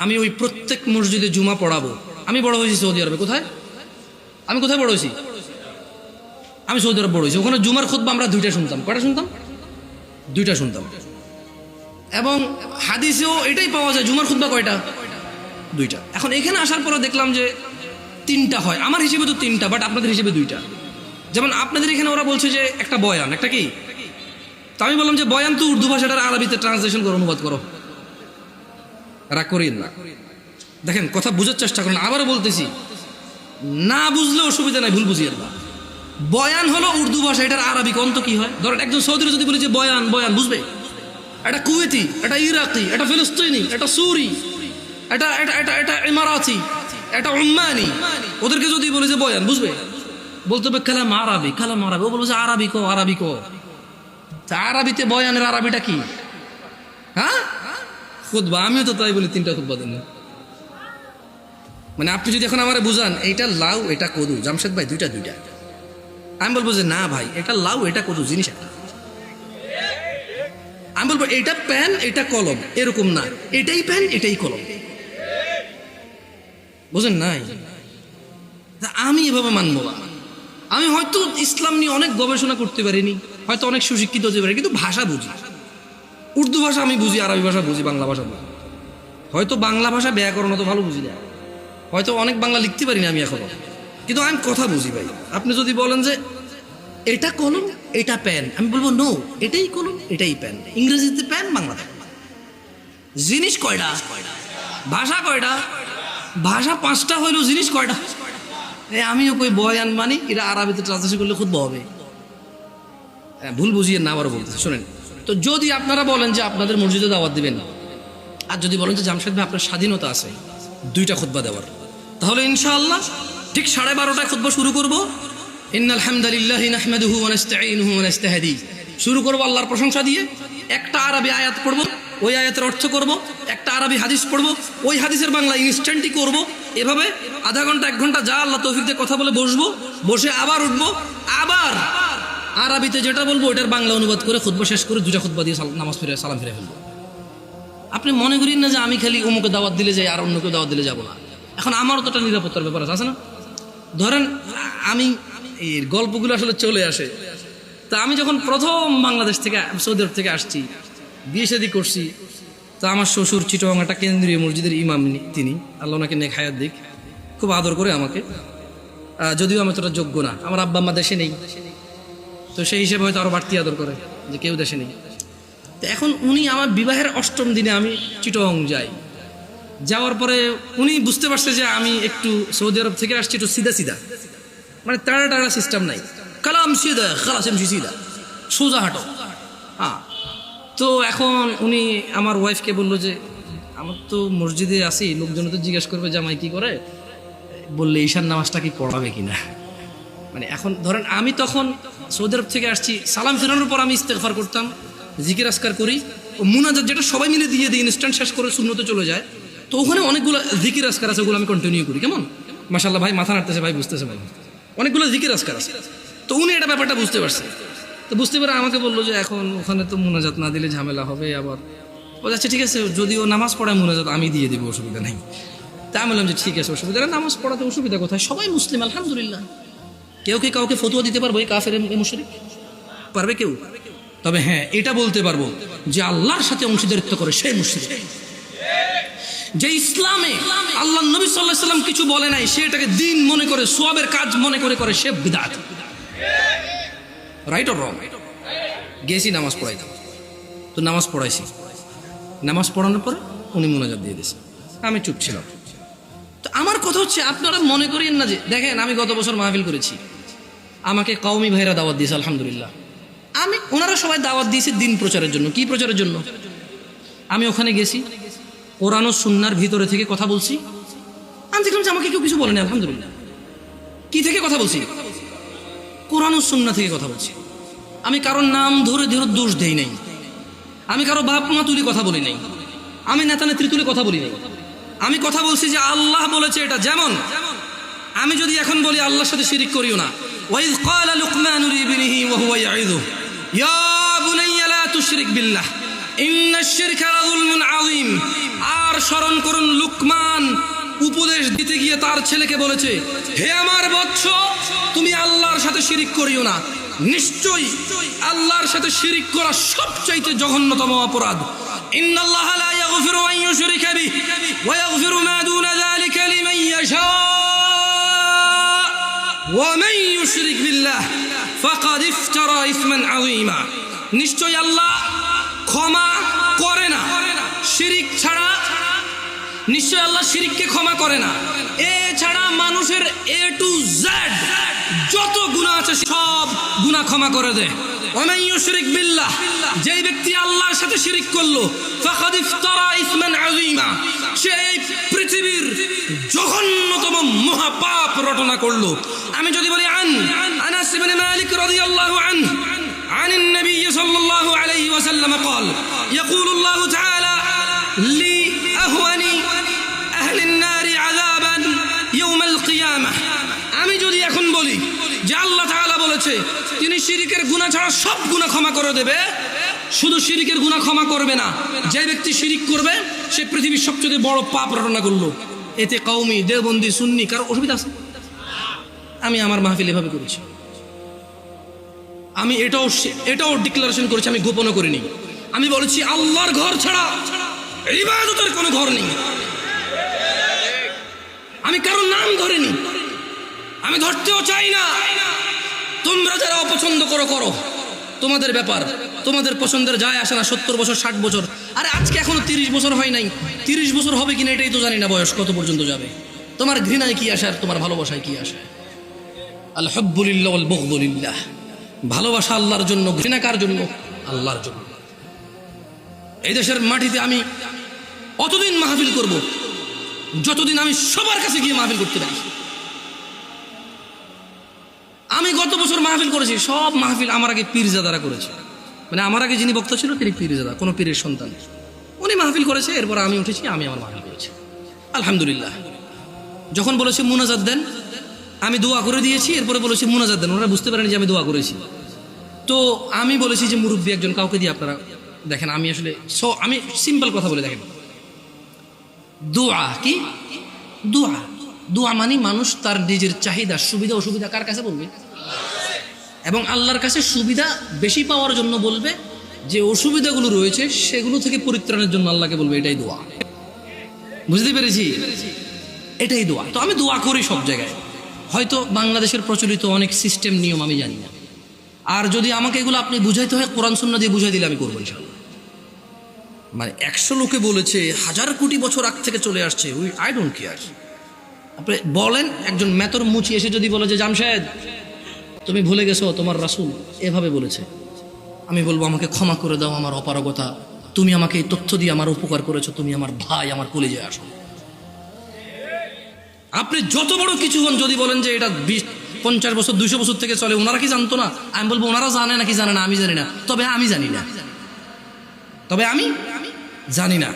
আমি ওই প্রত্যেক মসজিদে জুমা পড়াবো। আমি বড় হয়েছি সৌদি আরবে। কোথায়? আমি কোথায় বড় হয়েছি? আমি সৌদি আরব বড় হয়েছি। ওখানে জুমার খুতবা আমরা দুইটা শুনতাম। কয়টা শুনতাম? দুইটা শুনতাম। এবং হাদিসেও এটাই পাওয়া যায়, জুমার খুতবা কয়টা? দুইটা। এখন এখানে আসার পরে দেখলাম যে তিনটা হয়। আমার হিসেবে তো তিনটা, বাট আপনাদের হিসেবে দুইটা। যেমন আপনাদের এখানে ওরা বলছে যে একটা বয়ান, একটা কি? তো আমি বললাম যে বয়ান তো উর্দু ভাষাটার আরবিতে ট্রান্সলেশন করো, অনুবাদ করো। রাগ করিয়েন না, দেখেন কথা বুঝার চেষ্টা করুন। আবারও বলতেছি, না বুঝলে অসুবিধা নাই, ভুল বুঝিয়েন না। বয়ান হলো উর্দু ভাষা, এটার আরবি অন্ত কি হয়? ধরেন একজন সৌদিরা যদি বলে যে বয়ান, বয়ান বুঝবে? এটা কুয়েতি, এটা ইরাকি, এটা ফিলিস্তিনি, এটা সুরি, এটা এটা এটা এটা ইমারাতি, এটা উম্মানি, ওদেরকে যদি বলে যে বয়ান বুঝবে? বলতে হবে কালাম আরবি, কালাম আরবি। ও বলবে যে আরবি কো, আরবি কো। আরবিতে বয়ানের আরবিটা কি? হ্যাঁ, খুতবা। আমিও তো তাই বলি, তিনটা খুতবা দেন। মানে আপনি যদি এখন আমারে বুঝান এইটা লাউ এটা কদু, জামশেদ ভাই দুইটা দুইটা, আমি বলবো যে না ভাই এটা লাউ এটা কদু জিনিস একটা। আমি বলবো এইটা পেন এটা কলম, এরকম না, এটাই পেন এটাই কলম। বুঝেন নাই? আমি এভাবে মানবো না। আমি হয়তো ইসলাম নিয়ে অনেক গবেষণা করতে পারিনি, হয়তো অনেক সুশিক্ষিত হতে পারি, কিন্তু ভাষা বুঝি। উর্দু ভাষা আমি বুঝি, আরবি ভাষা বুঝি, বাংলা ভাষা বুঝি। হয়তো বাংলা ভাষা ব্যাকরণ তো ভালো বুঝি না, হয়তো অনেক বাংলা লিখতে পারি না আমি এখনো, কিন্তু আমি কথা বুঝি ভাই। আপনি যদি বলেন যে এটা কলম এটা পেন, আমি বলবো নো, এটাই কলম এটাই পেন। ইংরেজিতে পেন, বাংলাতে জিনিস কয়টা? ভাষা কয়টা? ভাষা পাঁচটা হইলো, জিনিস কয়টা? আমিও কই বয়ান মানি, এটা আরবিতে ট্রান্সলেশন করলে খুব হবে। ভুল বুঝিয়ে না, আবারও বলতেছে শোনেন। তো যদি আপনারা বলেন যে আপনাদের মসজিদে দাওয়াত দিবেন, আর যদি বলেন যে জামশেদ ভাই আপনার স্বাধীনতা আছে দুইটা খুতবা দেওয়ার, তাহলে ইনশাআল্লাহ ঠিক 12:30টায় খুতবা শুরু করব। ইন্নাল হামদালিল্লাহি নাহমাদুহু ওয়া নাস্তাঈনুহু ওয়া নাস্তাহদি, শুরু করব আল্লাহর প্রশংসা দিয়ে। একটা আরবি আয়াত পড়ব, ওই আয়াতের অর্থ করব। একটা আরবি হাদিস পড়ব, ওই হাদিসের বাংলা ইনস্ট্যান্টই করব। এভাবে আধা ঘন্টা 1 ঘন্টা যা আল্লাহ তৌফিক দিয়ে কথা বলে বসবো, বসে আবার উঠবো, আবার আরবিতে যেটা বলবো ওটার বাংলা অনুবাদ করে খুতবা শেষ করে দুইটা খুতবা দিয়ে নামাজ ফিরে সালাম ফিরে ফেলবো। আপনি মনে করেন না যে আমি খালি অমুকে দাওয়াত দিলে যাই আর অন্যকে দাওয়াত দিলে যাবো না। এখন আমারও তো একটা নিরাপত্তার ব্যাপার আছে না? ধরেন আমি এই গল্পগুলো আসলে চলে আসে। তা আমি যখন প্রথম বাংলাদেশ থেকে সৌদি আরব থেকে আসছি, বিয়ে শাদী করছি, তো আমার শ্বশুর চিটগাং একটা কেন্দ্রীয় মসজিদের ইমাম, তিনি আল্লাহ ওনাকে নেক হায়াত দিক, খুব আদর করে আমাকে। যদিও আমি তোটা যোগ্য না, আমার আব্বা আম্মা দেশে নেই, তো সেই হিসেবে হয়তো আরও বাড়তি আদর করে যে কেউ দেশে নেই। তো এখন উনি আমার বিবাহের 8ম দিনে আমি চিটগাং যাই। যাওয়ার পরে উনি বুঝতে পারছে যে আমি একটু সৌদি আরব থেকে আসছি একটু সিধা সিধা, মানে টাড়া টাড়া সিস্টেম নাই, কালাম সিধা খালাস এমসি সিধা, সোজা হাঁটো। হ্যাঁ, তো এখন উনি আমার ওয়াইফকে বললো যে আমার তো মসজিদে আসি, লোকজন তো জিজ্ঞেস করবে জামাই কি করে, বললে ঈশান নামাজটা কি পড়াবে কিনা। মানে এখন ধরেন আমি তখন সৌদি আরব থেকে আসছি, সালাম ফেরানোর পর আমি ইস্তেগফার করতাম, জিকির আসকার করি, ও মুনাজাত যেটা সবাই মিলে দিয়ে দিই, ইনস্ট্যান্ট শেষ করে সুন্নতে চলে যায়। তো ওখানে অনেকগুলো জিকির আসকার আছে, ওগুলো আমি কন্টিনিউ করি। কেমন মাশাআল্লাহ ভাই, মাথা নাড়তেছে ভাই, বুঝতেছে ভাই, অনেকগুলো জিকির আসকার আছে। তো উনি এটা ব্যাপারটা বুঝতে পারছে। তো বুঝতে পারে আমাকে বললো যে এখন ওখানে তো মুনাজাত না দিলে ঝামেলা হবে। আবার ও যাচ্ছে, ঠিক আছে যদি ও নামাজ পড়ায় মুনাজাত আমি দিয়ে দিব, অসুবিধা নেই। তা আমি বললাম যে ঠিক আছে, অসুবিধা নেই, নামাজ পড়াতে অসুবিধা কোথায়, সবাই মুসলিম আলহামদুলিল্লাহ। কেউ কি কাউকে ফতোয়া দিতে পারবো এই কাফের মুশরিক? পারবে কেউ? তবে হ্যাঁ এটা বলতে পারবো যে আল্লাহর সাথে অংশীদারিত্ব করে সেই মুশরিক। যে ইসলামে আল্লাহ নবী সাল্লাল্লাহু আলাইহি সাল্লাম কিছু বলে নাই, সে এটাকে দিন মনে করে, সওয়াবের কাজ মনে করে করে, সে বিদআত। Right or wrong? গেছি নামাজ পড়াইতাম, তো নামাজ পড়াইছি, নামাজ পড়ানোর পরে উনি মুনাজাত দিয়ে দিয়েছে, আমি চুপ ছিলাম। তো আমার কথা হচ্ছে আপনারা মনে করেন না যে, দেখেন আমি গত বছর মাহফিল করেছি, আমাকে কওমি ভাইরা দাওয়াত দিয়েছে আলহামদুলিল্লাহ। আমি ওনারা সবাই দাওয়াত দিয়েছে দিন প্রচারের জন্য। কি প্রচারের জন্য? আমি ওখানে গেছি, কোরআন ও সুন্নাহর ভিতরে থেকে কথা বলছি। আমি দেখলাম যে আমাকে কেউ কিছু বলেনি আলহামদুলিল্লাহ। কি থেকে কথা বলছি? কোরআন ও সুন্নাহ থেকে কথা বলছি। আমি কারোর নাম ধরে ধরে দোষ দেই নাই, আমি কারো বাপ মা তুলে কথা বলি নাই, আমি নেতা নেত্রী তুলে কথা বলি নাই। আমি কথা বলছি যে আল্লাহ বলেছে এটা। যেমন আমি যদি এখন বলি আল্লাহর সাথে শিরিক করিও না, ওয়াইয ক্বালা লুকমানু লিবনিহি ওয়া হুয়া ইয়াইযুহু ইয়া বুনাইয়া লা তুশরিক বিল্লাহ ইন্নাশ শিরকা লাযুলমুন আযীম। আর স্মরণ করুন, লুকমান উপদেশ দিতে গিয়ে তার ছেলেকে বলেছে, হে আমার বৎস, তুমি আল্লাহর সাথে শিরিক করিও না। নিশ্চয়ই আল্লাহর সাথে শিরিক করা সবচাইতে জঘন্যতম অপরাধ। ইন্নাল্লাহা লা ইয়াগফিরু আন ইউশরিকা বিহি ওয়া ইয়াগফিরু মা দুনা যালিকা লিমান ইয়াশা ওয়া মান ইউশরিক বিল্লাহ ফাকাদ ইফতারা ইসমান আযীমা। নিশ্চয়ই আল্লাহ ক্ষমা করে না শিরিক ছাড়া, নিশ্চয় আল্লাহ শিরিককে ক্ষমা করে না। এছাড়া মানুষের এ টু জেড যত গুনাহ আছে সব গুনাহ ক্ষমা করে দেয়। ওয়ামান ইউশরিক বিল্লাহ, যেই ব্যক্তি আল্লাহর সাথে শিরিক করলো, ফাকাদ ইফতারা ইসমান আযীমা, সে এই পৃথিবীর জঘন্যতম মহাপাপ রটনা করলো। আমি যদি বলি আনাস ইবনে মালিক রাদিয়াল্লাহু আনহু عن النبي صلى الله عليه وسلم قال يقول الله تعالى لأهون أهل النار عذابا يوم القيامة। আমি যদি এখন বলি যে আল্লাহ তাআলা বলেছে তিনি শিরিকের গুনাহ ছাড়া সব গুনাহ ক্ষমা করে দেবে, শুধু শিরিকের গুনাহ ক্ষমা করবে না, যে ব্যক্তি শিরিক করবে সে পৃথিবীর সবচেয়ে বড় পাপ রটনা করলো, এতে কওমি দেওবন্দি সুন্নি কারো অসুবিধা আছে? আমি আমার মাহফিল এভাবে করেছি, আমি এটাও ডিক্লারেশন করেছি, আমি গোপনও করিনি। আমি বলেছি আল্লাহর ঘর ছাড়া ইবাদতের কোনো ঘর নেই। আমি কারোর নাম ধরিনি, আমি ধরতেও চাই না। তোমরা যারা অপছন্দ করো করো, তোমাদের ব্যাপার, তোমাদের পছন্দের যায় আসে না। 70 বছর 60 বছর, আরে আজকে এখনো 30 বছর হয় নাই, 30 বছর হবে কিনা এটাই তো জানি না, বয়স কত পর্যন্ত যাবে। তোমার ঘৃণায় কি আসে আর তোমার ভালোবাসায় কি আসে? আল হুব্বু লিল্লাহ ওয়াল বুগদু লিল্লাহ। ভালোবাসা আল্লাহর জন্য, ঘৃণা কার জন্য? আল্লাহর জন্য। এই দেশের মাটিতে আমি অতদিন মাহফিল করব যতদিন আমি সবার কাছে গিয়ে মাহফিল করতে পারি। আমি গত বছর মাহফিল করেছি, সব মাহফিল আমার আগে পীরজাদারা করেছে। মানে আমার আগে যিনি বক্তা ছিল তিনি পীরজাদা, কোনো পীরের সন্তান, উনি মাহফিল করেছে, এরপর আমি উঠেছি, আমি আমার মাহফিল করেছি। আলহামদুলিল্লাহ। যখন বলেছে মুনাজাত দেন, আমি দোয়া করে দিয়েছি, এরপরে বলেছি মুনাজাত দেন, ওনারা বুঝতে পারেনি যে আমি দোয়া করেছি। তো আমি বলেছি যে মুরব্বী একজন কাউকে দিয়ে আপনারা দেখেন, আমি আসলে আমি সিম্পল কথা বলে দেখেন, দোয়া কি? দোয়া মানে মানুষ তার নিজের চাহিদা, সুবিধা অসুবিধা কার কাছে বলবে? এবং আল্লাহর কাছে সুবিধা বেশি পাওয়ার জন্য বলবে, যে অসুবিধাগুলো রয়েছে সেগুলো থেকে পরিত্রাণের জন্য আল্লাহকে বলবে। এটাই দোয়া। বুঝতে পেরেছি? এটাই দোয়া। তো আমি দোয়া করি সব জায়গায়। হয়তো বাংলাদেশের প্রচলিত অনেক সিস্টেম নিয়ম আমি জানি না, আর যদি আমাকে এগুলো আপনি বুঝাইতে হয় কোরআন সুন্নাহ দিয়ে বুঝাই দিলে আমি করবো ইনশাআল্লাহ। মানে 100 লোকে বলেছে, 1000 কোটি বছর আগ থেকে চলে আসছে, আই ডোন্ট কেয়ার। আপনি বলেন, একজন মেতর মুচি এসে যদি বলে যে জামশেদ তুমি ভুলে গেছো তোমার রাসূল এভাবে বলেছে, আমি বলবো আমাকে ক্ষমা করে দাও, আমার অপারগতা, তুমি আমাকে এই তথ্য দিয়ে আমার উপকার করেছো, তুমি আমার ভাই, আমার কলিজায় আসো। আপনি যত বড় কিছু হন, যদি বলেন যে এটা 50 বছর 200 বছর থেকে চলে, ওনারা কি জানতো না? আমি বলবো ওনারা জানে নাকি জানে না আমি জানি না, তবে আমি জানি না,